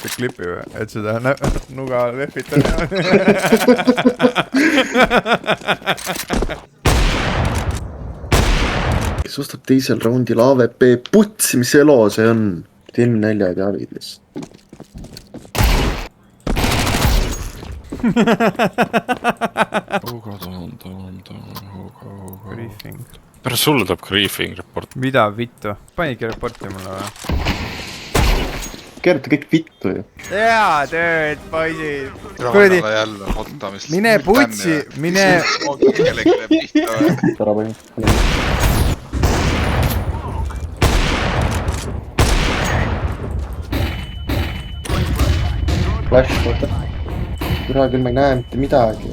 näita klipi või, et seda nuga lehvitada. Kes ostab teisel raundil AVP putsi, mis elo see on? Teeme näljad ja avid lihtsalt. Briefing. Pärast sulle tuleb griefing report. Mida vittu? Panidki reporti mulle või? Keerata kõik vittu ju. Hea tööd, poisid! Kuradi jälle ottamist. Mine putsi, mine... Kellegi läheb pihta või? Ära pani. Flash, vaata. Türa küll ma ei näe mitte midagi.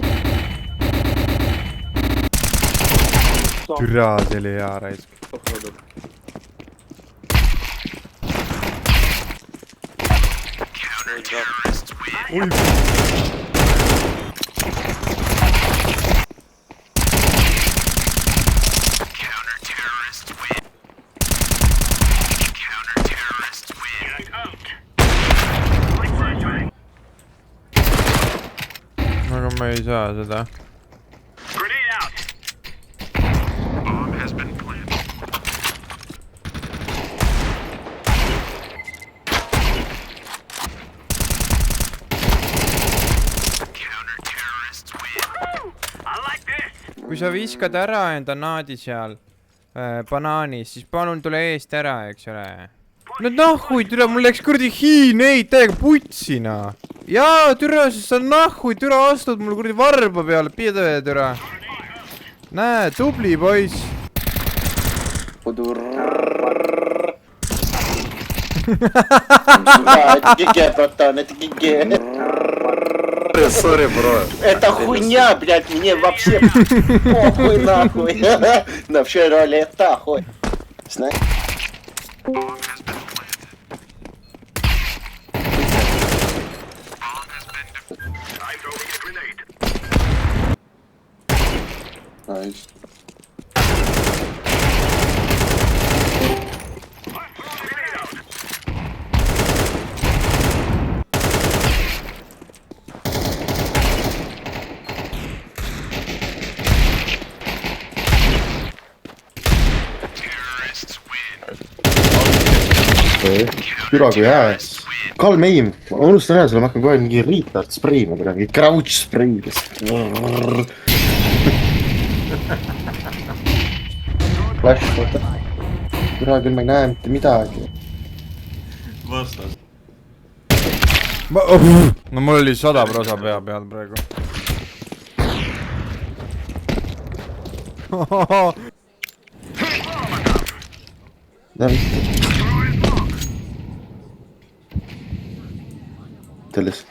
Türa, see oli hea raisk. Ui. Aga ma ei saa seda. Kui sa viskad ära enda naadi seal banaanis, siis palun tule eest ära, eks ole. No nahhui, türa, mul läks kuradi hiineid täiega putsina. Jaa, türa, siis sa nahhui, türa, astud mul kuradi varba peale, pide, türa. Näe, tubli poiss. Это ГГ, братан, это ГГ. Sorry, bro. Это хуйня, блядь, мне вообще похуй нахуй. На все ролета, хуй. Знаешь? Nice. Türa kui hää. Calm aim. Ma unustan ära selle, ma hakkan kohe mingi retard spreima, mingi crouch spray. Flash, vaata. Türa küll ma ei näe mitte midagi. Vastas. No mul oli 100% pea peal praegu. Sellest.